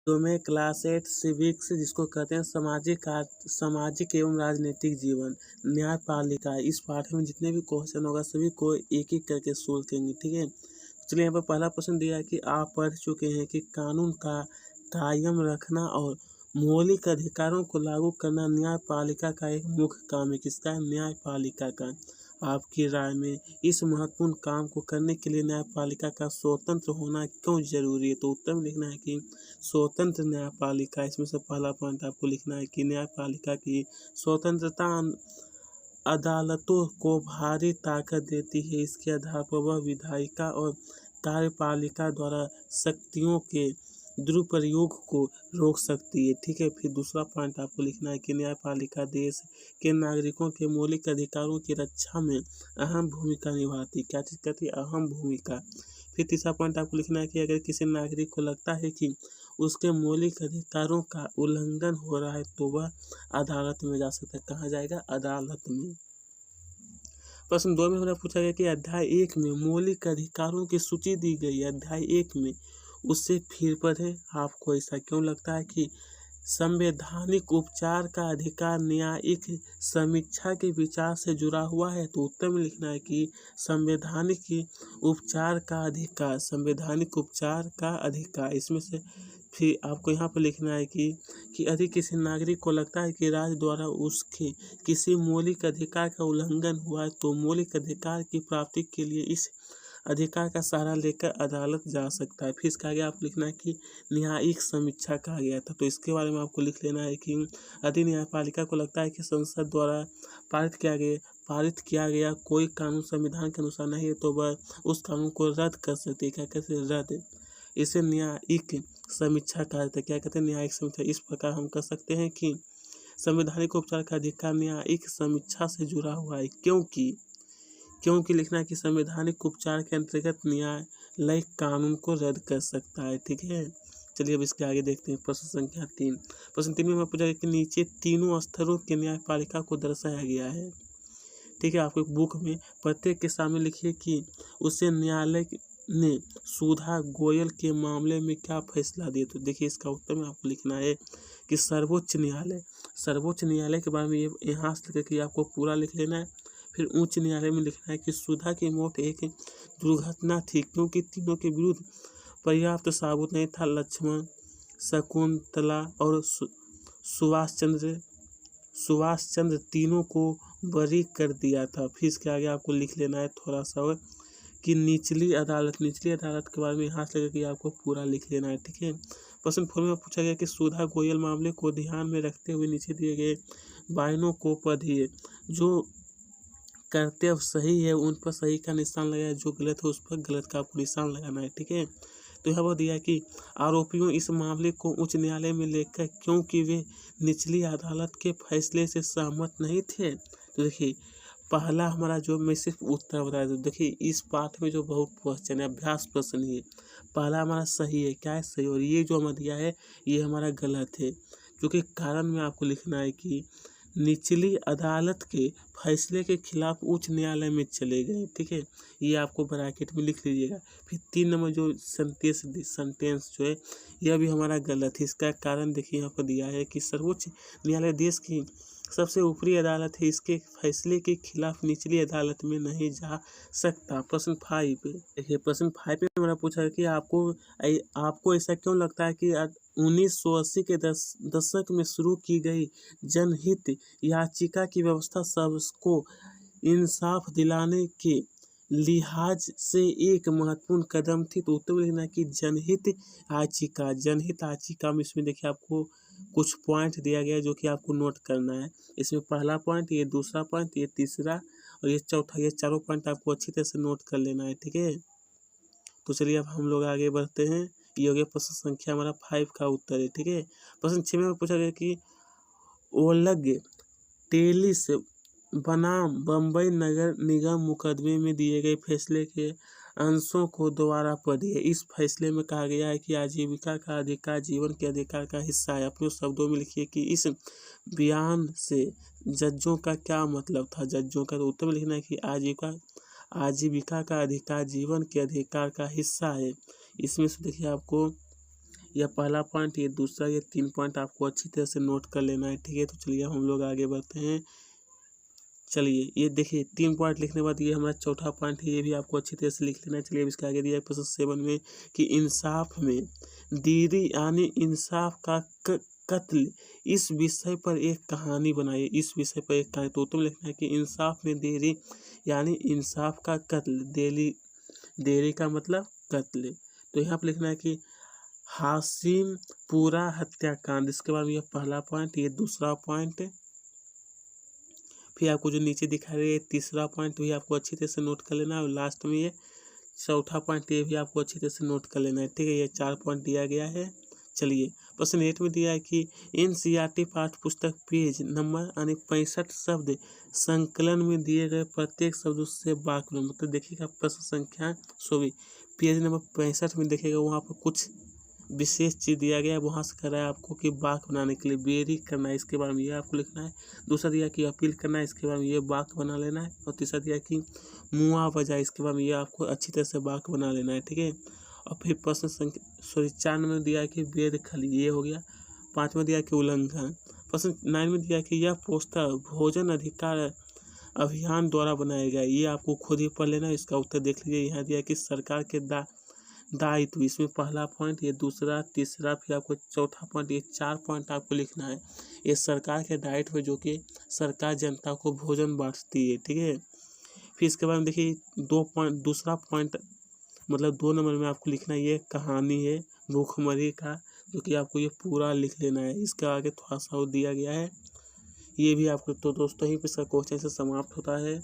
तो मैं class 8 civics जिसको कहते हैं सामाजिक एवं राजनीतिक जीवन न्यायपालिका। इस पाठ में जितने भी क्वेश्चन होगा सभी को एक एक करके सोल्व करेंगे, ठीक है। चलिए यहाँ पर पहला प्रश्न दिया है कि आप पढ़ चुके हैं कि कानून का कायम रखना और मौलिक अधिकारों को लागू करना न्यायपालिका का एक मुख्य काम है। किसका है? न्यायपालिका का। आपकी राय में इस महत्वपूर्ण काम को करने के लिए न्यायपालिका का स्वतंत्र होना क्यों जरूरी है? तो उत्तर में लिखना है कि स्वतंत्र न्यायपालिका। इसमें से पहला पॉइंट आपको लिखना है कि न्यायपालिका की स्वतंत्रता अदालतों को भारी ताकत देती है। इसके आधार पर वह विधायिका और कार्यपालिका द्वारा शक्तियों के दुरुपयोग को रोक सकती है, ठीक है। फिर दूसरा पॉइंट आपको लिखना है कि न्यायपालिका देश के नागरिकों के मौलिक अधिकारों की रक्षा में अहम भूमिका निभाती। क्या चीज़ कहती है? अहम भूमिका। फिर तीसरा पॉइंट आपको लिखना है कि अगर किसी नागरिक को लगता है कि उसके मौलिक अधिकारों का उल्लंघन हो रहा है तो वह अदालत में जा सकता है। कहाँ जाएगा? अदालत में। प्रश्न 2 में हमारा पूछा गया कि अध्याय 1 में मौलिक अधिकारों की सूची दी गई है। अध्याय 1 में उससे फिर पढ़ें। आपको ऐसा क्यों लगता है कि संवैधानिक उपचार का अधिकार न्यायिक समीक्षा के विचार से जुड़ा हुआ है? तो उत्तर में लिखना है कि संवैधानिक उपचार का अधिकार, संवैधानिक उपचार का अधिकार। इसमें से फिर आपको यहाँ पर लिखना है कि यदि किसी नागरिक को लगता है कि राज्य द्वारा उसके किसी मौलिक अधिकार का उल्लंघन हुआ है तो मौलिक अधिकार की प्राप्ति के लिए इस अधिकार का सहारा लेकर अदालत जा सकता है। फिर इसका आगे आप लिखना है कि न्यायिक समीक्षा कहा गया था, तो इसके बारे में आपको लिख लेना है कि यदि न्यायपालिका को लगता है कि संसद द्वारा पारित किया गया कोई कानून संविधान के अनुसार नहीं है तो वह उस कानून को रद्द कर सकती है। क्या कहते हैं? रद्द। इसे न्यायिक समीक्षा कहा जाता है। क्या कहते हैं? न्यायिक समीक्षा। इस प्रकार हम कह सकते हैं कि संवैधानिक उपचार का अधिकार न्यायिक समीक्षा से जुड़ा हुआ है। क्योंकि लिखना है कि संवैधानिक उपचार के अंतर्गत न्यायालय कानून को रद्द कर सकता है, ठीक है। चलिए अब इसके आगे देखते हैं प्रश्न संख्या 3। प्रश्न 3 में मैं पूछा गया कि नीचे तीनों स्तरों के न्यायपालिका को दर्शाया गया है, ठीक है। आपको एक बुक में प्रत्येक के सामने लिखिए कि उसे न्यायालय ने सुधा गोयल के मामले में क्या फैसला दिया। तो देखिए इसका उत्तर में आपको लिखना है कि सर्वोच्च न्यायालय के बारे में यहाँ से लेकर के आपको पूरा लिख लेना है। फिर उच्च न्यायालय में लिखना है कि सुधा की मौत एक दुर्घटना थी क्योंकि तीनों के विरुद्ध पर्याप्त सबूत नहीं था। लक्ष्मण, शकुंतला और सुभाष चंद्र तीनों को बरी कर दिया था। फिर इसके आगे आपको लिख लेना है थोड़ा सा और कि निचली अदालत के बारे में यहाँ से लेकर के आपको पूरा लिख लेना है, ठीक है। प्रश्न 4 में पूछा गया कि सुधा गोयल मामले को ध्यान में रखते हुए नीचे दिए गए वायनों को पढ़िए। जो कर्तव्य सही है उन पर सही का निशान लगाया, जो गलत है उस पर गलत का आपको निशान लगाना है, ठीक है। तो यहाँ पर दिया है कि आरोपियों इस मामले को उच्च न्यायालय में लेकर क्योंकि वे निचली अदालत के फैसले से सहमत नहीं थे। तो देखिए पहला हमारा जो मैं सिर्फ उत्तर बताया था। देखिए इस पाठ में जो बहुत क्वेश्चन है अभ्यास प्रश्न है, पहला हमारा सही है। क्या है? सही। और ये जो हमें दिया है ये हमारा गलत है, क्योंकि कारण में आपको लिखना है कि निचली अदालत के फैसले के खिलाफ उच्च न्यायालय में चले गए, ठीक है। ये आपको ब्रैकेट में लिख लीजिएगा। फिर 3 नंबर जो सेंटेंस जो है यह भी हमारा गलत है। इसका कारण देखिए यहाँ पर दिया है कि सर्वोच्च न्यायालय देश की सबसे ऊपरी अदालत है, इसके फैसले के खिलाफ निचली अदालत में नहीं जा सकता। प्रश्न 5 देखिए, प्रश्न 5 में हमारा पूछा है कि आपको ऐसा क्यों लगता है कि 1980 के दशक में शुरू की गई जनहित याचिका की व्यवस्था सबको इंसाफ दिलाने के लिहाज से एक महत्वपूर्ण कदम थी। तो उत्तर लिखना है कि जनहित याचिका में इसमें देखिए आपको कुछ पॉइंट दिया गया है जो कि आपको नोट करना है। इसमें पहला पॉइंट, ये दूसरा पॉइंट, ये तीसरा और ये चौथा, ये चारों पॉइंट आपको अच्छी तरह से नोट कर लेना है, ठीक है। तो चलिए अब हम लोग आगे बढ़ते हैं। ये हो गया प्रश्न संख्या हमारा 5 का उत्तर है, ठीक है। प्रश्न 6 में पूछा गया कि ओलग टेलिस बनाम बम्बई नगर निगम मुकदमे में दिए गए फैसले के अंशों को दोबारा पढ़िए। इस फैसले में कहा गया है कि आजीविका का अधिकार जीवन के अधिकार का हिस्सा है। अपने शब्दों में लिखिए कि इस बयान से जज्जों का क्या मतलब था। जज्जों का तो उत्तर में लिखना है कि आजीविका का अधिकार जीवन के अधिकार का हिस्सा है। इसमें से देखिए आपको यह पहला पॉइंट, ये दूसरा, ये 3 पॉइंट आपको अच्छी तरह से नोट कर लेना है, ठीक है। तो चलिए हम लोग आगे बढ़ते हैं। चलिए ये देखिए 3 पॉइंट लिखने के बाद ये हमारा चौथा पॉइंट है, ये भी आपको अच्छी तरह से लिख लेना है। चलिए अब इसके आगे दिया है प्रश्न 7 में कि इंसाफ में देरी यानी इंसाफ का कत्ल, इस विषय पर एक कहानी बनाइए। इस विषय पर एक कहानी, तो तुम लिखना है कि इंसाफ में देरी यानी इंसाफ का कत्ल, देरी का मतलब कत्ल। तो यहाँ पर लिखना है कि हाशिमपुरा हत्याकांड, इसके बाद ये पहला पॉइंट, ये दूसरा पॉइंट, फिर आपको जो नीचे दिखा रही है तीसरा पॉइंट भी आपको अच्छी तरह से नोट कर लेना है, और लास्ट में ये चौथा पॉइंट, ये भी आपको अच्छी तरह से नोट कर लेना है, ठीक है। ये 4 पॉइंट दिया गया है। चलिए प्रश्न 8 में दिया है कि एनसीईआरटी पाठ्य पुस्तक पेज नंबर यानी 65 शब्द संकलन में दिए गए प्रत्येक शब्द से वाक्य बनाओ। मतलब देखिएगा प्रश्न संख्या 24 पेज नंबर 65 में देखिएगा, वहाँ पर कुछ विशेष चीज दिया गया है, वहाँ से कर रहा है आपको कि वाक्य बनाने के लिए बेरी करना है, इसके बारे में ये आपको लिखना है। दूसरा दिया कि अपील करना है, इसके बारे में ये वाक्य बना लेना है। और तीसरा दिया कि मुआवजा, इसके बारे में ये आपको अच्छी तरह से वाक्य बना लेना है, ठीक है। और फिर प्रश्न संख्या 4 में दिया है कि वेद खली, ये हो गया। 5 में दिया कि उल्लंघन। प्रश्न 9 में दिया कि यह पोस्टर भोजन अधिकार अभियान द्वारा बनाया गया, ये आपको खुद ही पढ़ लेना। इसका उत्तर देख लीजिए। यहाँ दिया कि सरकार के दायित्व, इसमें पहला पॉइंट, ये दूसरा, तीसरा, फिर आपको चौथा पॉइंट, ये 4 पॉइंट आपको लिखना है। ये सरकार के दायित्व जो कि सरकार जनता को भोजन बांटती है, ठीक है। फिर इसके बाद में देखिए 2 पॉइंट, दूसरा पॉइंट मतलब 2 नंबर में आपको लिखना है, ये कहानी है भूखमरी का, जो कि आपको ये पूरा लिख लेना है। इसके आगे थोड़ा सा और दिया गया है, ये भी आपको। तो दोस्तों ही इसका क्वेश्चन से समाप्त होता है।